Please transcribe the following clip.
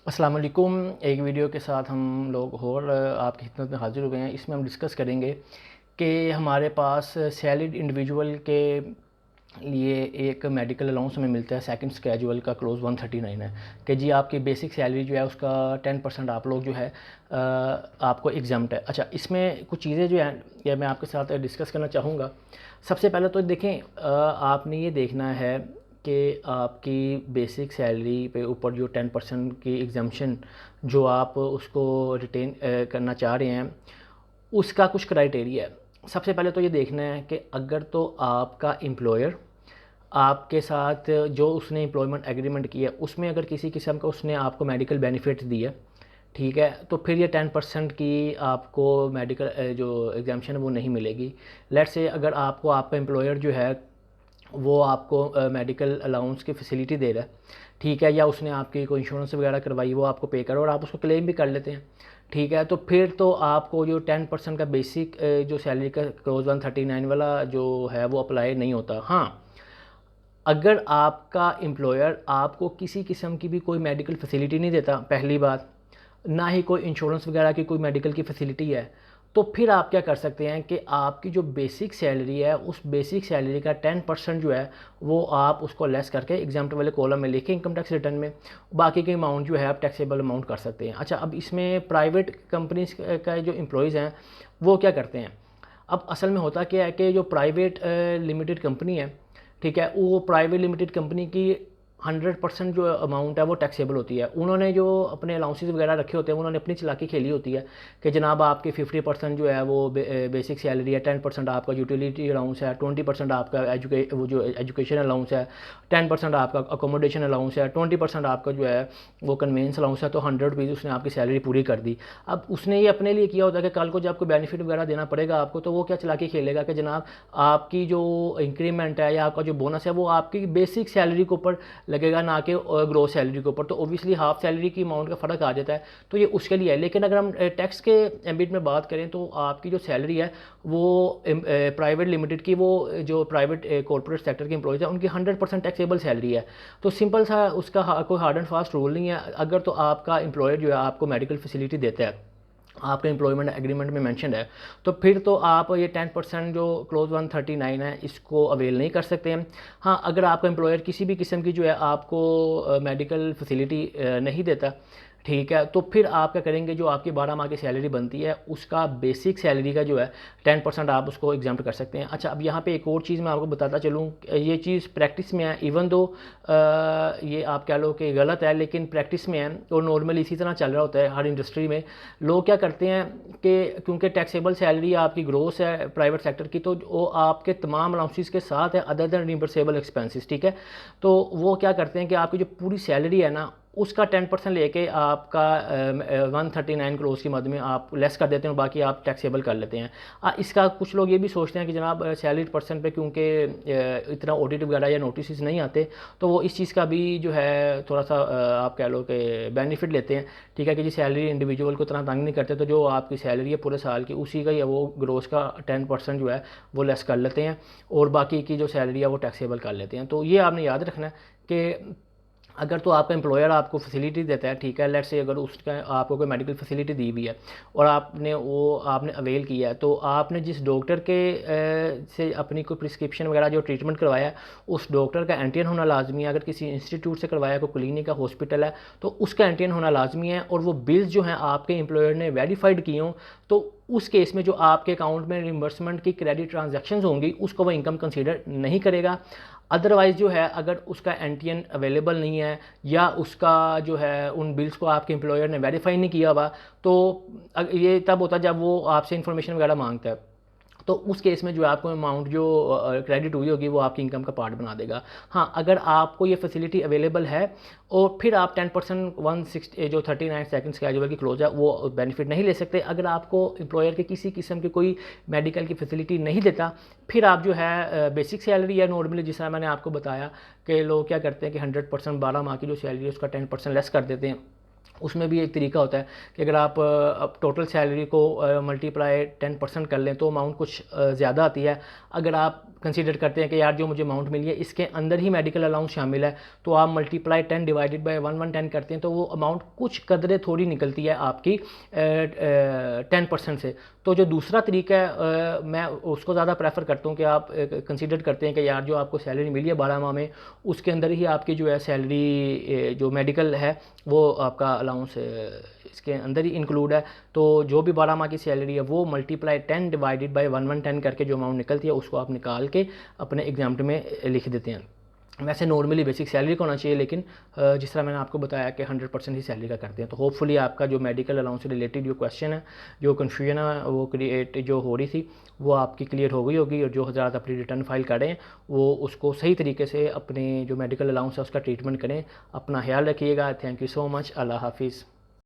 अस्सलाम वालेकुम। एक वीडियो के साथ हम लोग और आपकी खिदमत में हाज़िर हो गए हैं। इसमें हम डिस्कस करेंगे कि हमारे पास सैलरीड इंडिविजुअल के लिए एक मेडिकल अलाउंस हमें मिलता है। सेकंड स्केजुअल का क्लोज़ 139 है कि जी आपकी बेसिक सैलरी जो है उसका 10% आप लोग जो है आपको एग्जाम्प्ट है। अच्छा, इसमें कुछ चीज़ें जो हैं ये मैं आपके साथ डिस्कस करना चाहूँगा। सबसे पहले तो देखें, आपने ये देखना है कि आपकी बेसिक सैलरी पे ऊपर जो 10% की एग्जाम्शन जो आप उसको रिटेन करना चाह रहे हैं, उसका कुछ क्राइटेरिया है। सबसे पहले तो ये देखना है कि अगर तो आपका एम्प्लॉयर आपके साथ जो उसने एम्प्लॉयमेंट एग्रीमेंट किया उसमें अगर किसी किस्म का उसने आपको मेडिकल बेनिफिट दिया, ठीक है, तो फिर ये 10% की आपको मेडिकल जो एग्जाम्शन है वो नहीं मिलेगी। लेट्स से अगर आपको आपका एम्प्लॉयर जो है वो आपको मेडिकल अलाउंस की फैसिलिटी दे रहा है, ठीक है, या उसने आपकी कोई इंश्योरेंस वगैरह करवाई वो आपको पे करो और आप उसको क्लेम भी कर लेते हैं, ठीक है, तो फिर तो आपको जो 10% का बेसिक जो सैलरी का क्लोज 139 वाला जो है वो अप्लाई नहीं होता। हाँ, अगर आपका एम्प्लॉयर आपको किसी किस्म की भी कोई मेडिकल फैसिलिटी नहीं देता, पहली बात, ना ही कोई इंश्योरेंस वगैरह की कोई मेडिकल की फैसिलिटी है, तो फिर आप क्या कर सकते हैं कि आपकी जो बेसिक सैलरी है उस बेसिक सैलरी का 10% जो है वो आप उसको लेस करके एग्जाम्प्ट वाले कॉलम में लिखे इनकम टैक्स रिटर्न में, बाकी के अमाउंट जो है आप टैक्सेबल अमाउंट कर सकते हैं। अच्छा, अब इसमें प्राइवेट कंपनीज का जो एम्प्लॉयज़ हैं वो क्या करते हैं। अब असल में होता क्या है कि जो प्राइवेट लिमिटेड कंपनी है, ठीक है, वो प्राइवेट लिमिटेड कंपनी की 100% जो अमाउंट है वो टैक्सेबल होती है। उन्होंने जो अपने अलाउंसेस वगैरह रखे होते हैं उन्होंने अपनी चालाकी खेली होती है कि जनाब आपकी 50% जो है वो बेसिक सैलरी है, 10% आपका यूटिलिटी अलाउंस है, 20% आपका वो जो एजुकेशन अलाउंस है, 10% आपका अकोमोडेशन अलाउंस है, 20% आपका जो है वो कन्वेंस अलाउंस है, तो 100 रुपीज़ उसने आपकी सैलरी पूरी कर दी। अब उसने ये अपने लिए किया होता है कि कल को जब आपको बेनिफिट वगैरह देना पड़ेगा आपको, तो वो क्या चालाकी खेलेगा कि जनाब आपकी जो इंक्रीमेंट है या आपका जो बोनस है वो आपकी बेसिक सैलरी के ऊपर लगेगा, ना कि ग्रोस सैलरी के ऊपर, तो ओबियसली हाफ सैलरी की अमाउंट का फ़र्क आ जाता है, तो ये उसके लिए है। लेकिन अगर हम टैक्स के एम्बिट में बात करें तो आपकी जो सैलरी है वो प्राइवेट लिमिटेड की, वो जो प्राइवेट कॉर्पोरेट सेक्टर के एम्प्लॉयज़ हैं उनकी 100% टैक्सेबल सैलरी है। तो सिंपल सा उसका कोई हार्ड एंड फास्ट रूल नहीं है। अगर तो आपका एम्प्लॉयर जो है आपको मेडिकल फैसिलिटी देता है, आपके एम्प्लॉयमेंट एग्रीमेंट में मेंशन है, तो फिर तो आप ये 10% जो क्लोज 139 है इसको अवेल नहीं कर सकते हैं। हाँ, अगर आपका एम्प्लॉयर किसी भी किस्म की जो है आपको मेडिकल फैसिलिटी नहीं देता, ठीक है, तो फिर आप क्या करेंगे, जो आपकी 12 माह की सैलरी बनती है उसका बेसिक सैलरी का जो है 10% आप उसको एग्जाम्प्ट कर सकते हैं। अच्छा, अब यहाँ पे एक और चीज़ मैं आपको बताता चलूँ, ये चीज़ प्रैक्टिस में है, इवन दो ये आप कह लो कि गलत है लेकिन प्रैक्टिस में है और नॉर्मली इसी तरह चल रहा होता है हर इंडस्ट्री में। लोग क्या करते हैं कि क्योंकि टैक्सेबल सैलरी आपकी ग्रोस है प्राइवेट सेक्टर की, तो वो आपके तमाम अलाउंसेस के साथ है अदर देन रिम्बर्सेबल एक्सपेंसेस, ठीक है, तो वो क्या करते हैं कि आपकी जो पूरी सैलरी है ना उसका 10% लेके आपका 139 करोड़ की मद में आप लेस कर देते हैं और बाकी आप टैक्सेबल कर लेते हैं। इसका कुछ लोग ये भी सोचते हैं कि जनाब सैलरी परसेंट पे क्योंकि इतना ऑडिट वगैरह या नोटिस नहीं आते, तो वो इस चीज़ का भी जो है थोड़ा सा आप कह लो कि बेनिफिट लेते हैं, ठीक है, कि जी सैलरी इंडिविजुअल को इतना तंग नहीं करते, तो जो आपकी सैलरी है पूरे साल की उसी का ही वो ग्रोस का 10% जो है वो लेस कर लेते हैं और बाकी की जो सैलरी है वो टैक्सेबल कर लेते हैं। तो ये आपने याद रखना है कि अगर तो आपका एम्प्लॉयर आपको फैसिलिटी देता है, ठीक है, लेट्स से अगर उसका आपको कोई मेडिकल फैसिलिटी दी हुई है और आपने अवेल किया है, तो आपने जिस डॉक्टर के से अपनी कोई प्रिस्क्रिप्शन वगैरह जो ट्रीटमेंट करवाया है उस डॉक्टर का एंटीएन होना लाजमी है। अगर किसी इंस्टीट्यूट से करवाया, कोई क्लिनिक है, हॉस्पिटल है, तो उसका एंटीएन होना लाजमी है और वो बिल्स जो हैं आपके एम्प्लॉयर ने वेरीफाइड किए हों, तो उस केस में जो आपके अकाउंट में रिम्बर्समेंट की क्रेडिट ट्रांजैक्शंस होंगी उसको वो इनकम कंसीडर नहीं करेगा। अदरवाइज़ जो है अगर उसका एंटीएन अवेलेबल नहीं है या उसका जो है उन बिल्स को आपके एम्प्लॉयर ने वेरीफाई नहीं किया हुआ, तो ये तब होता है जब वो आपसे इन्फॉर्मेशन वगैरह मांगता है, तो उस केस में जो है आपको अमाउंट जो क्रेडिट हुई होगी वो आपकी इनकम का पार्ट बना देगा। हाँ, अगर आपको ये फैसिलिटी अवेलेबल है और फिर आप 10% 160 जो 39 सेकंड्स कैजुअल की क्लोज है वो बेनिफिट नहीं ले सकते। अगर आपको एम्प्लॉयर के किसी किस्म की कोई मेडिकल की फैसिलिटी नहीं देता, फिर आप जो है बेसिक सैलरी है नॉर्मली, जिस तरह मैंने आपको बताया कि लोग क्या करते हैं कि 100% 12 माह की जो सैलरी है उसका 10% लेस कर देते हैं उसमें भी एक तरीका होता है कि अगर आप अब टोटल सैलरी को मल्टीप्लाई 10% कर लें तो अमाउंट कुछ ज़्यादा आती है। अगर आप कंसीडर करते हैं कि यार जो मुझे अमाउंट मिली है इसके अंदर ही मेडिकल अलाउंस शामिल है, तो आप मल्टीप्लाई 10 डिवाइडेड बाय 110 करते हैं तो वो अमाउंट कुछ कदरे थोड़ी निकलती है आपकी 10% से। तो जो दूसरा तरीका है मैं उसको ज़्यादा प्रेफर करता हूँ कि आप कंसीडर करते हैं कि यार जो आपको सैलरी मिली है 12 माह में, उसके अंदर ही आपकी जो है सैलरी जो मेडिकल है वो आपका अलाउंस इसके अंदर ही इंक्लूड है। तो जो भी 12 माह की सैलरी है वो मल्टीप्लाई 10 डिवाइडेड बाय 110 करके जो अमाउंट निकलती है उसको आप निकाल के अपने एग्जाम में लिख देते हैं। वैसे नॉर्मली बेसिक सैलरी का होना चाहिए, लेकिन जिस तरह मैंने आपको बताया कि 100% ही सैलरी का करते हैं। तो होपफुली आपका जो मेडिकल अलाउंस से रिलेटेड जो क्वेश्चन है, जो कन्फ्यूजन है वो क्रिएट जो हो रही थी वो आपकी क्लियर हो गई होगी। और जो हज़रात अपनी रिटर्न फाइल करें वो उसको सही तरीके से अपने जो मेडिकल अलाउंस है उसका ट्रीटमेंट करें। अपना ख्याल रखिएगा। Thank you so much. अल्लाह हाफिज़।